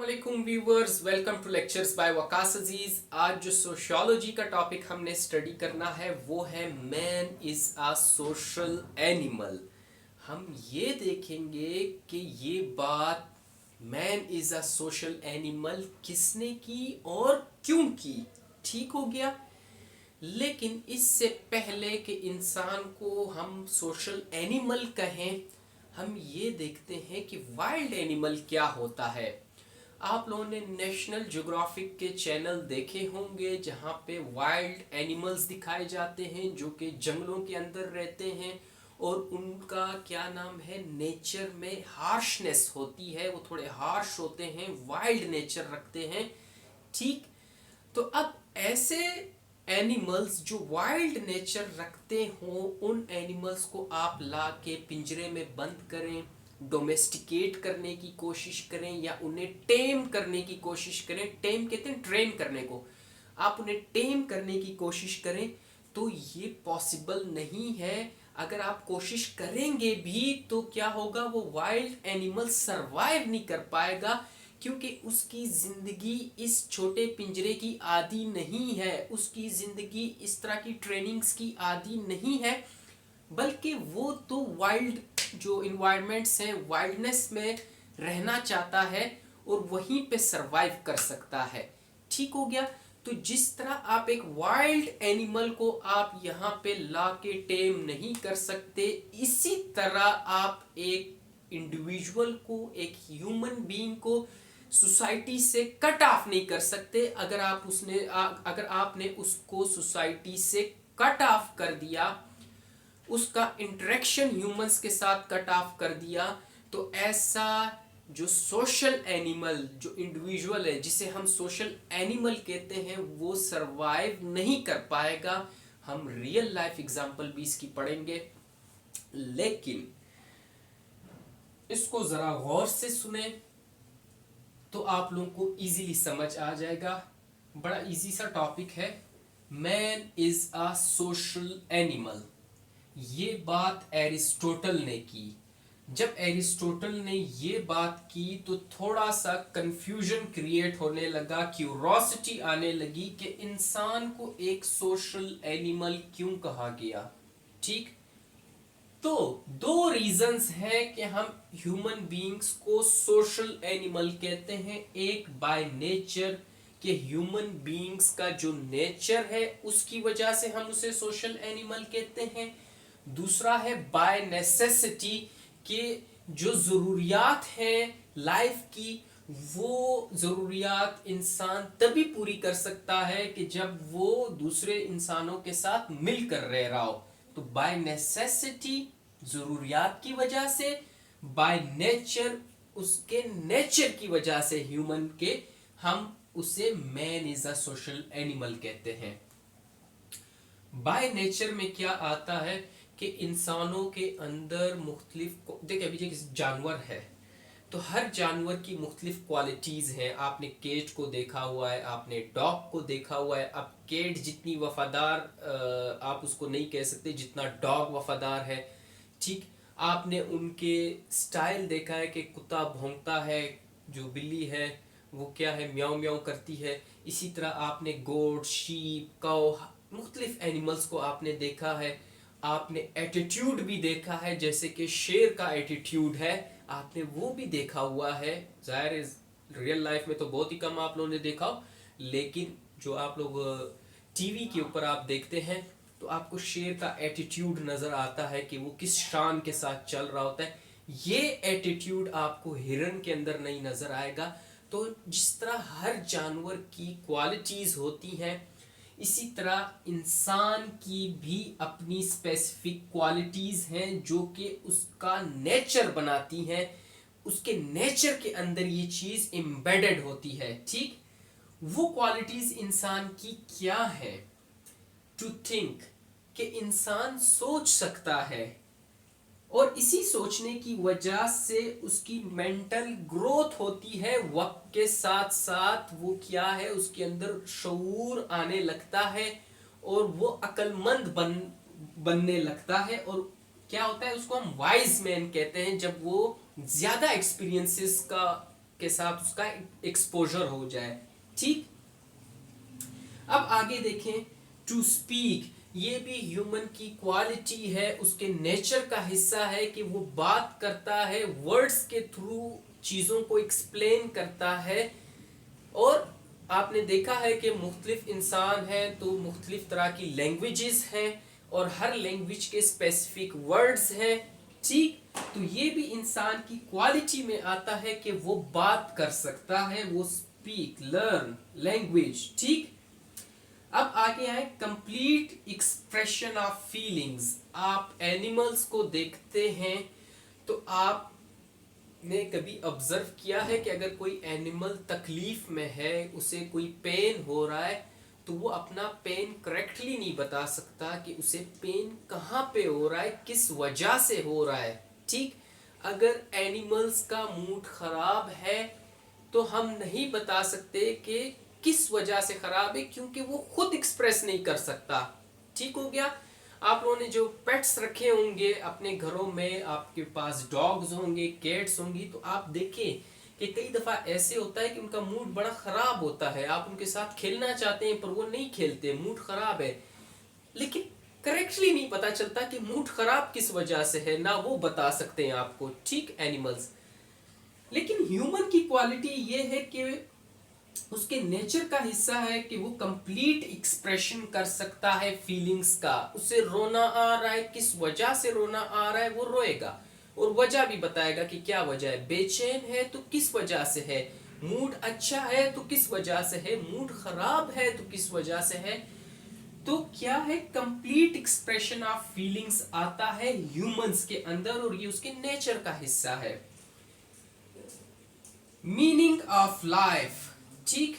वालेकुम viewers, welcome to lectures by Waqas Aziz. आज जो सोशियोलॉजी का टॉपिक हमने स्टडी करना है वो है man is a social animal. हम ये देखेंगे कि ये बात man is a social animal किसने की और क्यों की। ठीक हो गया। लेकिन इससे पहले कि इंसान को हम सोशल एनिमल कहें, हम ये देखते हैं कि वाइल्ड एनिमल क्या होता है। आप लोगों ने नेशनल ज्योग्राफिक के चैनल देखे होंगे जहाँ पे वाइल्ड एनिमल्स दिखाए जाते हैं जो कि जंगलों के अंदर रहते हैं और उनका क्या नाम है, नेचर में हार्शनेस होती है, वो थोड़े हार्श होते हैं, वाइल्ड नेचर रखते हैं। ठीक। तो अब ऐसे एनिमल्स जो वाइल्ड नेचर रखते हों, उन एनिमल्स को आप ला के पिंजरे में बंद करें, डोमेस्टिकेट करने की कोशिश करें या उन्हें टेम करने की कोशिश करें। टेम कहते हैं ट्रेन करने को। आप उन्हें टेम करने की कोशिश करें तो ये पॉसिबल नहीं है। अगर आप कोशिश करेंगे भी तो क्या होगा, वो वाइल्ड एनिमल सरवाइव नहीं कर पाएगा क्योंकि उसकी जिंदगी इस छोटे पिंजरे की आदि नहीं है, उसकी जिंदगी इस तरह की ट्रेनिंग्स की आदि नहीं है, बल्कि वो तो वाइल्ड जो इन्वायरमेंट्स हैं, वाइल्डनेस में रहना चाहता है और वहीं पे सरवाइव कर सकता है। ठीक हो गया। तो जिस तरह आप एक वाइल्ड एनिमल को आप यहाँ पे ला के टेम नहीं कर सकते, इसी तरह आप एक इंडिविजुअल को, एक ह्यूमन बीइंग को सोसाइटी से कट ऑफ नहीं कर सकते। अगर आपने उसको सोसाइटी से कट ऑफ कर दिया, उसका इंटरेक्शन ह्यूमंस के साथ कट ऑफ कर दिया, तो ऐसा जो सोशल एनिमल, जो इंडिविजुअल है जिसे हम सोशल एनिमल कहते हैं, वो सरवाइव नहीं कर पाएगा। हम रियल लाइफ एग्जांपल भी इसकी पढ़ेंगे, लेकिन इसको जरा गौर से सुने तो आप लोगों को इजीली समझ आ जाएगा। बड़ा इजी सा टॉपिक है, man is a social animal. ये बात एरिस्टोटल ने की। जब एरिस्टोटल ने ये बात की तो थोड़ा सा कंफ्यूजन क्रिएट होने लगा, क्यूरोसिटी आने लगी कि इंसान को एक सोशल एनिमल क्यों कहा गया। ठीक। तो दो रीजंस हैं कि हम ह्यूमन बीइंग्स को सोशल एनिमल कहते हैं। एक बाय नेचर कि ह्यूमन बीइंग्स का जो नेचर है उसकी वजह से हम उसे सोशल एनिमल कहते हैं। दूसरा है बाय नेसेसिटी कि जो ज़रूरियात हैं लाइफ की, वो ज़रूरियात इंसान तभी पूरी कर सकता है कि जब वो दूसरे इंसानों के साथ मिलकर रह रहा हो। तो बाय नेसेसिटी, ज़रूरियात की वजह से, बाय नेचर, उसके नेचर की वजह से ह्यूमन के, हम उसे man is a social animal कहते हैं। बाय नेचर में क्या आता है कि इंसानों के अंदर मुख्तलिफ, देखिए अभी एक जानवर है तो हर जानवर की मुख्तलिफ क्वालिटीज़ हैं। आपने केट को देखा हुआ है, आपने डॉग को देखा हुआ है। अब केट जितनी वफादार आप उसको नहीं कह सकते जितना डॉग वफादार है। ठीक। आपने उनके स्टाइल देखा है कि कुत्ता भौंकता है, जो बिल्ली है वो क्या है, म्याऊ म्याऊ करती है। इसी तरह आपने गोट, शीप, काऊ, मुख्तलिफ एनिमल्स को आपने देखा है। आपने एटीट्यूड भी देखा है, जैसे कि शेर का एटीट्यूड है, आपने वो भी देखा हुआ है। ज़ाहिर है रियल लाइफ में तो बहुत ही कम आप लोगों ने देखा हो, लेकिन जो आप लोग टीवी के ऊपर आप देखते हैं तो आपको शेर का एटीट्यूड नज़र आता है कि वो किस शान के साथ चल रहा होता है। ये एटीट्यूड आपको हिरन के अंदर नहीं नज़र आएगा। तो जिस तरह हर जानवर की क्वालिटीज़ होती हैं, इसी तरह इंसान की भी अपनी स्पेसिफिक क्वालिटीज़ हैं जो कि उसका नेचर बनाती हैं। उसके नेचर के अंदर ये चीज़ एम्बेडेड होती है। ठीक। वो क्वालिटीज़ इंसान की क्या है? टू थिंक, कि इंसान सोच सकता है और इसी सोचने की वजह से उसकी मेंटल ग्रोथ होती है। वक्त के साथ साथ वो क्या है, उसके अंदर शऊर आने लगता है और वो अक्लमंद बनने लगता है। और क्या होता है, उसको हम वाइज मैन कहते हैं जब वो ज्यादा एक्सपीरियंसेस का के साथ उसका एक्सपोजर हो जाए। ठीक, अब आगे देखें, टू स्पीक, ये भी ह्यूमन की क्वालिटी है, उसके नेचर का हिस्सा है कि वो बात करता है, वर्ड्स के थ्रू चीज़ों को एक्सप्लेन करता है। और आपने देखा है कि मुख्तलिफ इंसान हैं तो मुख्तलिफ तरह की लैंग्वेजेस हैं और हर लैंग्वेज के स्पेसिफिक वर्ड्स हैं। ठीक, तो ये भी इंसान की क्वालिटी में आता है कि वो बात कर सकता है, वो स्पीक, लर्न लैंग्वेज। ठीक, अब आगे आए कंप्लीट एक्सप्रेशन ऑफ फीलिंग्स। आप एनिमल्स को देखते हैं तो आपने कभी ऑब्जर्व किया है कि अगर कोई एनिमल तकलीफ में है, उसे कोई पेन हो रहा है, तो वो अपना पेन करेक्टली नहीं बता सकता कि उसे पेन कहाँ पे हो रहा है, किस वजह से हो रहा है। ठीक, अगर एनिमल्स का मूड खराब है तो हम नहीं बता सकते कि किस वजह से खराब है, क्योंकि वो खुद एक्सप्रेस नहीं कर सकता। ठीक हो गया। आप लोगों ने जो पेट्स रखे होंगे अपने घरों में, आपके पास डॉग्स होंगे, कैट्स होंगी, तो आप देखें कि कई दफ़ा ऐसे होता है कि उनका मूड बड़ा ख़राब होता है, आप उनके साथ खेलना चाहते हैं पर वो नहीं खेलते, मूड ख़राब है, लेकिन करेक्टली नहीं पता चलता कि मूड ख़राब किस वजह से है, ना वो बता सकते हैं आपको। ठीक, एनिमल्स। लेकिन ह्यूमन की क्वालिटी ये है कि उसके नेचर का हिस्सा है कि वो कंप्लीट एक्सप्रेशन कर सकता है फीलिंग्स का। उसे रोना आ रहा है, किस वजह से रोना आ रहा है वो रोएगा और वजह भी बताएगा कि क्या वजह है। बेचैन है तो किस वजह से है, मूड अच्छा है तो किस वजह से है, मूड खराब है तो किस वजह से है। तो क्या है, कंप्लीट एक्सप्रेशन ऑफ फीलिंग्स आता है ह्यूमंस के अंदर और ये उसके नेचर का हिस्सा है। Meaning of life. ठीक,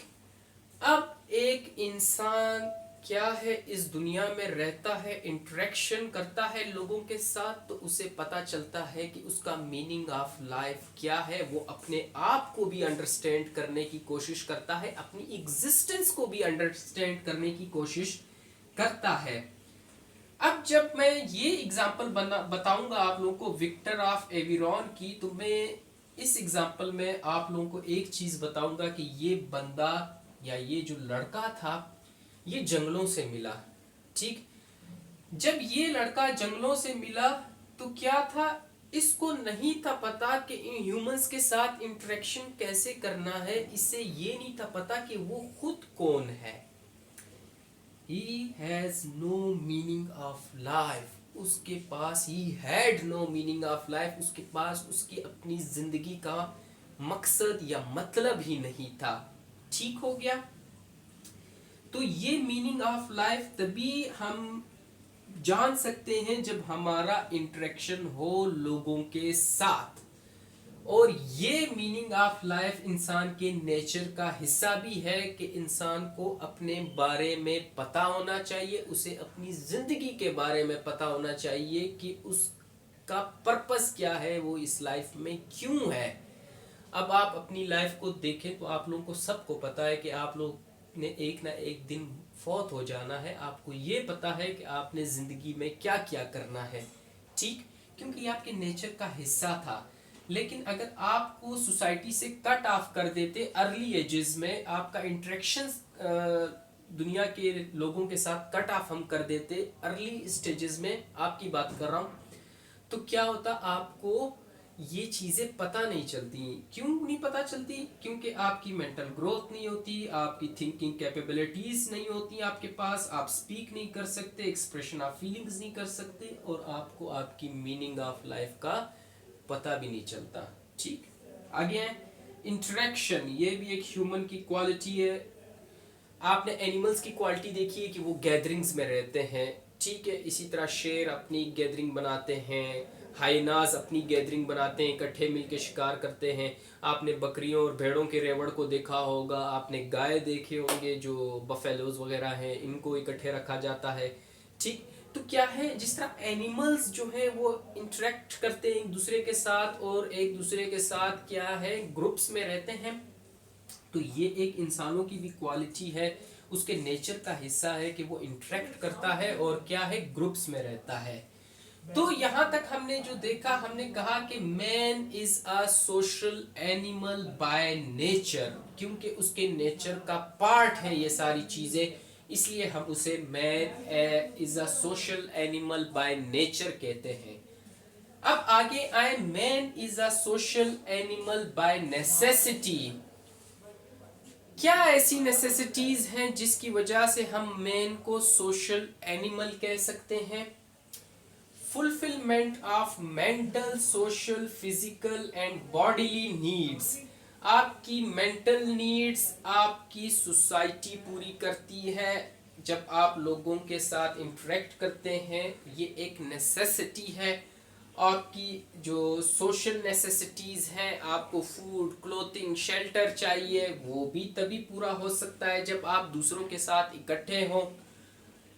अब एक इंसान क्या है, इस दुनिया में रहता है, इंटरेक्शन करता है लोगों के साथ, तो उसे पता चलता है कि उसका मीनिंग ऑफ लाइफ क्या है। वो अपने आप को भी अंडरस्टैंड करने की कोशिश करता है, अपनी एग्जिस्टेंस को भी अंडरस्टैंड करने की कोशिश करता है। अब जब मैं ये एग्जाम्पल बताऊंगा आप लोगों को विक्टर ऑफ एविरॉन की, तो मैं इस एग्जाम्पल में आप लोगों को एक चीज बताऊंगा कि ये बंदा या ये जो लड़का था ये जंगलों से मिला। ठीक, जब ये लड़का जंगलों से मिला तो क्या था, इसको नहीं था पता कि ह्यूमंस के साथ इंटरेक्शन कैसे करना है, इससे ये नहीं था पता कि वो खुद कौन है। He has no meaning of life. उसके पास he had no meaning of life. उसके पास उसकी अपनी जिंदगी का मकसद या मतलब ही नहीं था। ठीक हो गया। तो ये मीनिंग ऑफ लाइफ तभी हम जान सकते हैं जब हमारा इंटरेक्शन हो लोगों के साथ। और ये मीनिंग ऑफ लाइफ इंसान के नेचर का हिस्सा भी है कि इंसान को अपने बारे में पता होना चाहिए, उसे अपनी जिंदगी के बारे में पता होना चाहिए कि उसका पर्पस क्या है, वो इस लाइफ में क्यों है। अब आप अपनी लाइफ को देखें तो आप लोगों को सबको पता है कि आप लोग ने एक ना एक दिन फौत हो जाना है। आपको ये पता है कि आपने जिंदगी में क्या क्या करना है। ठीक, क्योंकि आपके नेचर का हिस्सा था। लेकिन अगर आपको सोसाइटी से कट ऑफ कर देते अर्ली एजेस में, आपका इंटरेक्शन दुनिया के लोगों के साथ कट ऑफ हम कर देते अर्ली स्टेजेस में, आपकी बात कर रहा हूँ, तो क्या होता, आपको ये चीज़ें पता नहीं चलती। क्यों नहीं पता चलती? क्योंकि आपकी मेंटल ग्रोथ नहीं होती, आपकी थिंकिंग कैपेबिलिटीज़ नहीं होती आपके पास, आप स्पीक नहीं कर सकते, एक्सप्रेशन ऑफ फीलिंग्स नहीं कर सकते, और आपको आपकी मीनिंग ऑफ लाइफ का पता भी नहीं चलता। ठीक, आगे है इंटरेक्शन। ये भी एक ह्यूमन की क्वालिटी है। आपने एनिमल्स की क्वालिटी देखी है कि वो गैदरिंग्स में रहते हैं। ठीक है, इसी तरह शेर अपनी गैदरिंग बनाते हैं, हाइनाज अपनी गैदरिंग बनाते हैं, इकट्ठे मिलकर शिकार करते हैं। आपने बकरियों और भेड़ों के रेवड़ को देखा होगा, आपने गाय देखे होंगे जो बफेलोज वगैरह हैं, इनको इकट्ठे रखा जाता है। ठीक, तो क्या है, जिस तरह एनिमल्स जो है वो इंटरेक्ट करते हैं एक दूसरे के साथ और एक दूसरे के साथ क्या है ग्रुप्स में रहते हैं, तो ये एक इंसानों की भी क्वालिटी है, उसके नेचर का हिस्सा है कि वो इंटरेक्ट करता है और क्या है ग्रुप्स में रहता है। تو یہاں تک ہم نے جو دیکھا، ہم نے کہا کہ man is a social animal by nature, کیونکہ اس کے نیچر کا پارٹ ہے یہ ساری چیزیں، اس لیے ہم اسے man is a social animal by nature کہتے ہیں۔ اب آگے آئے، man is a social animal by necessity. کیا ایسی نیسیسٹیز ہیں جس کی وجہ سے ہم مین کو سوشل اینیمل کہہ سکتے ہیں؟ Fulfilment of mental, social, physical and bodily needs. آپ کی مینٹل نیڈس آپ کی سوسائٹی پوری کرتی ہے جب آپ لوگوں کے ساتھ انٹریکٹ کرتے ہیں، یہ ایک نیسیسٹی ہے۔ آپ کی جو سوشل نیسیسٹیز ہیں، آپ کو فوڈ، کلوتھنگ، شیلٹر چاہیے، وہ بھی تبھی پورا ہو سکتا ہے جب آپ دوسروں کے ساتھ اکٹھے ہوں۔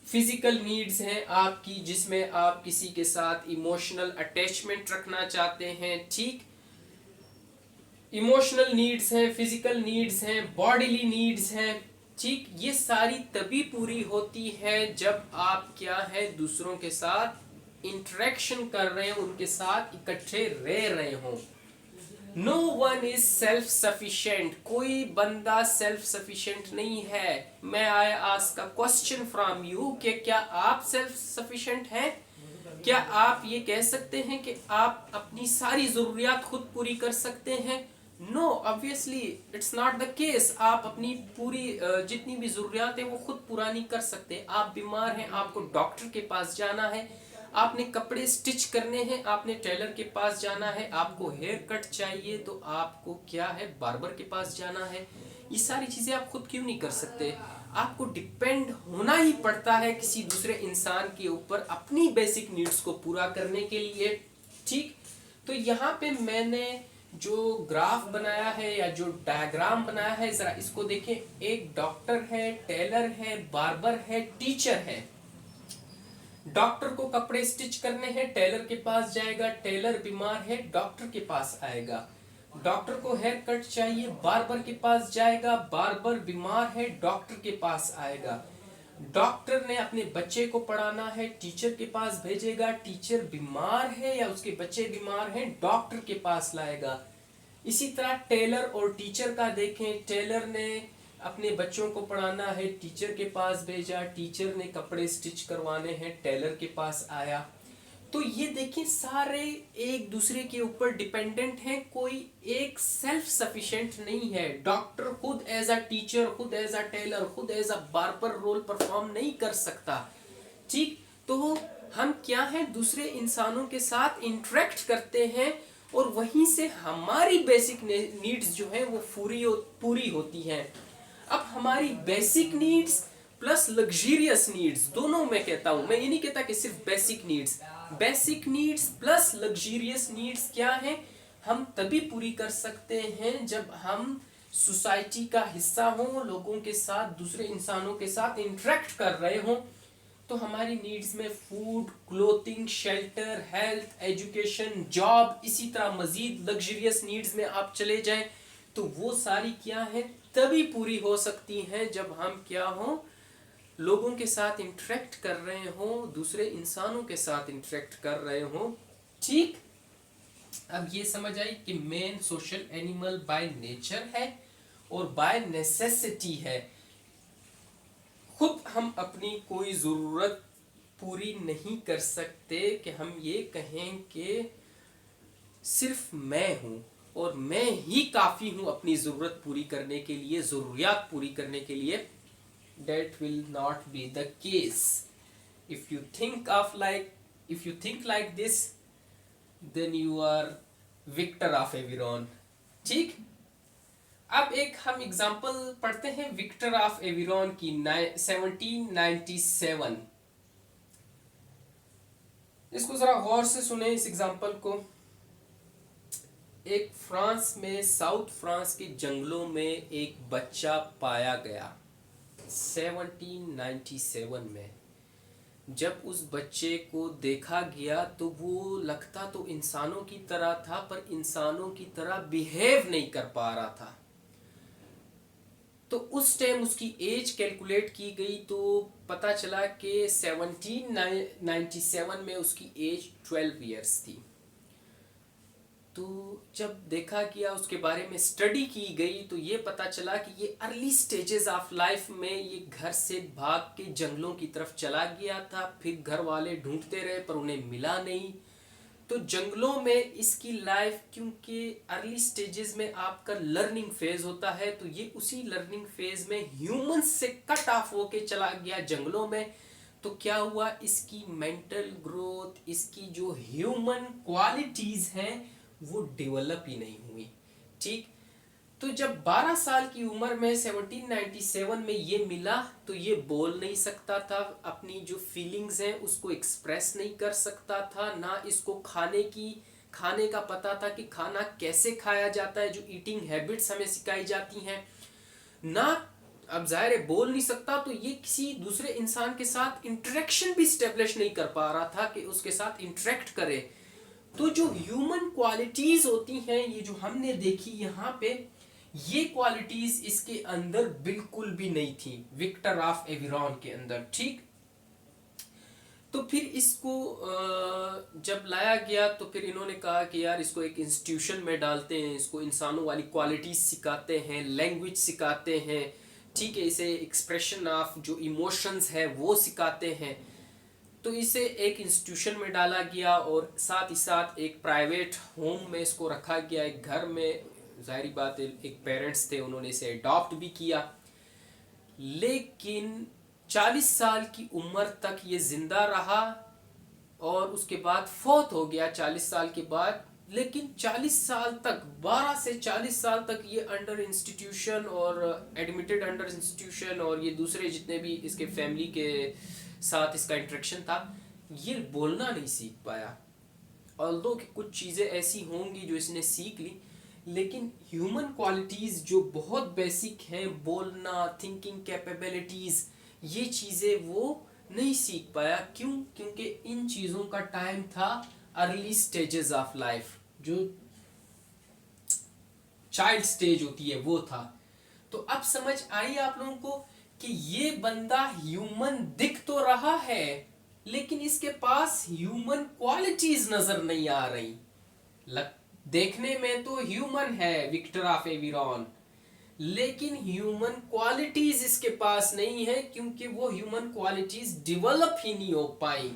فزیکل نیڈز ہیں آپ کی، جس میں آپ کسی کے ساتھ ایموشنل اٹیچمنٹ رکھنا چاہتے ہیں، ٹھیک، ایموشنل نیڈز ہیں، فزیکل نیڈز ہیں، باڈیلی نیڈز ہیں، ٹھیک، یہ ساری تبھی پوری ہوتی ہے جب آپ کیا ہے دوسروں کے ساتھ انٹریکشن کر رہے ہیں، ان کے ساتھ اکٹھے رہ رہے ہوں۔ نو ون از سیلف سفیشینٹ، کوئی بندہ سیلف سفیشینٹ نہیں ہے۔ میں I ask a question from you کہ کیا آپ سیلف سفیشینٹ ہیں؟ کیا آپ یہ کہہ سکتے ہیں کہ آپ اپنی ساری ضروریات خود پوری کر سکتے ہیں؟ No, obviously it's not the case. آپ اپنی پوری جتنی بھی ضروریات ہیں وہ خود پورا نہیں کر سکتے۔ آپ بیمار ہیں، آپ کو ڈاکٹر کے پاس جانا ہے، آپ نے کپڑے سٹچ کرنے ہیں، آپ نے ٹیلر کے پاس جانا ہے، آپ کو ہیئر کٹ چاہیے تو آپ کو کیا ہے باربر کے پاس جانا ہے۔ یہ ساری چیزیں آپ خود کیوں نہیں کر سکتے؟ آپ کو ڈیپینڈ ہونا ہی پڑتا ہے کسی دوسرے انسان کے اوپر اپنی بیسک نیڈز کو پورا کرنے کے لیے، ٹھیک۔ تو یہاں پہ میں نے جو گراف بنایا ہے یا جو ڈائیگرام بنایا ہے، ذرا اس کو دیکھیں۔ ایک ڈاکٹر ہے، ٹیلر ہے، باربر ہے، ٹیچر ہے۔ ڈاکٹر کو کپڑے سٹچ کرنے ہیں، ٹیلر کے پاس جائے گا، ٹیلر بیمار ہے، ڈاکٹر کے پاس آئے گا۔ ڈاکٹر کو ہیئر کٹ چاہیے، باربر کے پاس جائے گا، باربر بیمار ہے، ڈاکٹر کے پاس آئے گا۔ ڈاکٹر نے اپنے بچے کو پڑھانا ہے، ٹیچر کے پاس بھیجے گا، ٹیچر بیمار ہے یا اس کے بچے بیمار ہیں، ڈاکٹر کے پاس لائے گا۔ اسی طرح ٹیلر اور ٹیچر کا دیکھیں، ٹیلر نے اپنے بچوں کو پڑھانا ہے، ٹیچر کے پاس بھیجا، ٹیچر نے کپڑے سٹچ کروانے ہیں، ٹیلر کے پاس آیا۔ تو یہ دیکھیں سارے ایک دوسرے کے اوپر ڈیپینڈنٹ ہیں، کوئی ایک سیلف سفیشینٹ نہیں ہے۔ ڈاکٹر خود ایز اے ٹیچر، خود ایز اے ٹیلر، خود as a barber role perform نہیں کر سکتا، ٹھیک۔ تو ہم کیا ہیں دوسرے انسانوں کے ساتھ انٹریکٹ کرتے ہیں اور وہیں سے ہماری بیسک نیڈز جو ہیں وہ پوری ہوتی ہیں۔ اب ہماری basic needs plus luxurious needs, دونوں میں کہتا ہوں، میں یہ نہیں کہتا کہ صرف basic needs, basic needs plus luxurious needs کیا ہیں، ہم تبھی پوری کر سکتے ہیں جب ہم سوسائٹی کا حصہ ہوں، لوگوں کے ساتھ، دوسرے انسانوں کے ساتھ انٹریکٹ کر رہے ہوں۔ تو ہماری نیڈز میں food, clothing, shelter, health, education, job, اسی طرح مزید لگزریس نیڈز میں آپ چلے جائیں تو وہ ساری کیا ہیں تبھی پوری ہو سکتی ہیں جب ہم کیا ہوں لوگوں کے ساتھ انٹریکٹ کر رہے ہوں، دوسرے انسانوں کے ساتھ انٹریکٹ کر رہے ہوں، ٹھیک۔ اب یہ سمجھ آئی کہ مین سوشل اینیمل بائی نیچر ہے اور بائی نیسیسٹی ہے۔ خود ہم اپنی کوئی ضرورت پوری نہیں کر سکتے کہ ہم یہ کہیں کہ صرف میں ہوں اور میں ہی کافی ہوں اپنی ضرورت پوری کرنے کے لیے، ضروریات پوری کرنے کے لیے۔ That will not be the case. If you think like this, then you are victor of Aviron. ٹھیک۔ اب ایک ہم اگزامپل پڑھتے ہیں وکٹر آف ایویرون کی 1797۔ اس کو ذرا غور سے سنیں اس اگزامپل کو۔ ایک فرانس میں، ساؤتھ فرانس کے جنگلوں میں ایک بچہ پایا گیا 1797 میں۔ جب اس بچے کو دیکھا گیا تو وہ لگتا تو انسانوں کی طرح تھا پر انسانوں کی طرح بیہیو نہیں کر پا رہا تھا۔ تو اس ٹائم اس کی ایج کیلکولیٹ کی گئی تو پتہ چلا کہ 1797 میں اس کی ایج 12 ایئرس تھی. تو جب دیکھا گیا اس کے بارے میں اسٹڈی کی گئی تو یہ پتہ چلا کہ یہ ارلی سٹیجز آف لائف میں یہ گھر سے بھاگ کے جنگلوں کی طرف چلا گیا تھا. پھر گھر والے ڈھونڈتے رہے پر انہیں ملا نہیں. تو جنگلوں میں اس کی لائف، کیونکہ ارلی سٹیجز میں آپ کا لرننگ فیز ہوتا ہے، تو یہ اسی لرننگ فیز میں ہیومن سے کٹ آف ہو کے چلا گیا جنگلوں میں. تو کیا ہوا، اس کی مینٹل گروتھ، اس کی جو ہیومن کوالٹیز ہیں وہ ڈیولپ ہی نہیں ہوئی. ٹھیک. تو جب 12 سال کی عمر میں 1797 میں یہ ملا تو یہ بول نہیں سکتا تھا، اپنی جو فیلنگز ہیں اس کو ایکسپریس نہیں کر سکتا تھا، نہ اس کو کھانے کا پتہ تھا کہ کھانا کیسے کھایا جاتا ہے، جو ایٹنگ ہیبٹس ہمیں سکھائی جاتی ہیں. نہ اب ظاہر ہے بول نہیں سکتا تو یہ کسی دوسرے انسان کے ساتھ انٹریکشن بھی اسٹیبلش نہیں کر پا رہا تھا کہ اس کے ساتھ انٹریکٹ کرے. تو جو ہیومن کوالٹیز ہوتی ہیں، یہ جو ہم نے دیکھی یہاں پہ، یہ کوالٹیز اس کے اندر بالکل بھی نہیں تھی وکٹر آف ایورون کے اندر. ٹھیک. تو پھر اس کو جب لایا گیا تو پھر انہوں نے کہا کہ یار اس کو ایک انسٹیٹیوشن میں ڈالتے ہیں، اس کو انسانوں والی کوالٹیز سکھاتے ہیں، لینگویج سکھاتے ہیں. ٹھیک ہے. اسے ایکسپریشن آف جو ایموشنز ہے وہ سکھاتے ہیں. تو اسے ایک انسٹیٹیوشن میں ڈالا گیا اور ساتھ ہی ساتھ ایک پرائیویٹ ہوم میں اس کو رکھا گیا، ایک گھر میں. ظاہری بات ہے ایک پیرنٹس تھے، انہوں نے اسے اڈاپٹ بھی کیا. لیکن 40 سال کی عمر تک یہ زندہ رہا اور اس کے بعد فوت ہو گیا 40 سال کے بعد. لیکن 40 سال تک، 12 سے 40 سال تک یہ انڈر انسٹیٹیوشن اور ایڈمیٹڈ انڈر انسٹیٹیوشن، اور یہ دوسرے جتنے بھی اس کے فیملی کے ساتھ اس کا انٹریکشن تھا، یہ بولنا نہیں سیکھ پایا. although کہ کچھ چیزیں ایسی ہوں گی جو اس نے سیکھ لی، لیکن ہیومن کوالٹیز جو بہت بیسک ہیں، بولنا، تھنکنگ کیپیبلٹیز، یہ چیزیں وہ نہیں سیکھ پایا. کیوں؟ کیونکہ ان چیزوں کا ٹائم تھا ارلی سٹیجز آف لائف، جو چائلڈ سٹیج ہوتی ہے وہ تھا. تو اب سمجھ آئی آپ لوگوں کو کہ یہ بندہ ہیومن دکھ تو رہا ہے لیکن اس کے پاس ہیومن کوالٹیز نظر نہیں آ رہی. دیکھنے میں تو ہیومن ہے وکٹر آف ایورون، لیکن ہیومن کوالٹیز اس کے پاس نہیں ہے، کیونکہ وہ ہیومن کوالٹیز ڈیولپ ہی نہیں ہو پائیں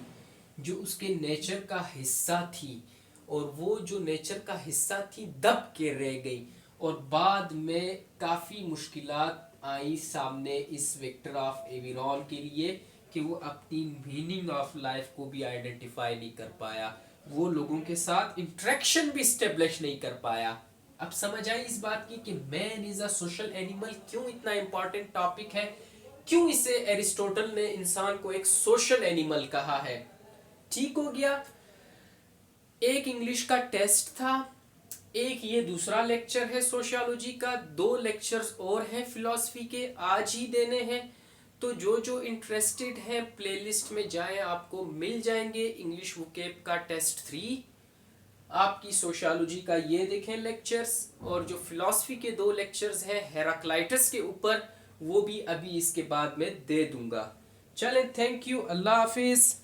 جو اس کے نیچر کا حصہ تھی. اور وہ جو نیچر کا حصہ تھی دب کے رہ گئی، اور بعد میں کافی مشکلات آئی سامنے اس وکٹر آف ایورون کے لیے کہ وہ اپنی میننگ آف لائف کو بھی آئیڈینٹیفائی نہیں کر پایا، وہ لوگوں کے ساتھ انٹریکشن بھی اسٹیبلش نہیں کر پایا. اب سمجھ آئی اس بات کی کہ man is a social animal کیوں اتنا امپورٹنٹ ٹاپک ہے، کیوں اسے ایرسٹوٹل نے انسان کو ایک سوشل اینیمل کہا ہے. ٹھیک ہو گیا. ایک انگلش کا ٹیسٹ تھا، ایک یہ دوسرا لیکچر ہے سوشیالوجی کا، 2 لیکچرز اور ہیں فلسفی کے آج ہی دینے ہیں. تو جو انٹرسٹڈ ہیں پلے لسٹ میں جائیں، آپ کو مل جائیں گے. انگلش وکیب کا ٹیسٹ 3، آپ کی سوشیالوجی کا یہ دیکھیں لیکچرز، اور جو فلسفی کے 2 لیکچرز ہیں ہیراکلائٹس کے اوپر، وہ بھی ابھی اس کے بعد میں دے دوں گا. چلیں، تھینک یو، اللہ حافظ.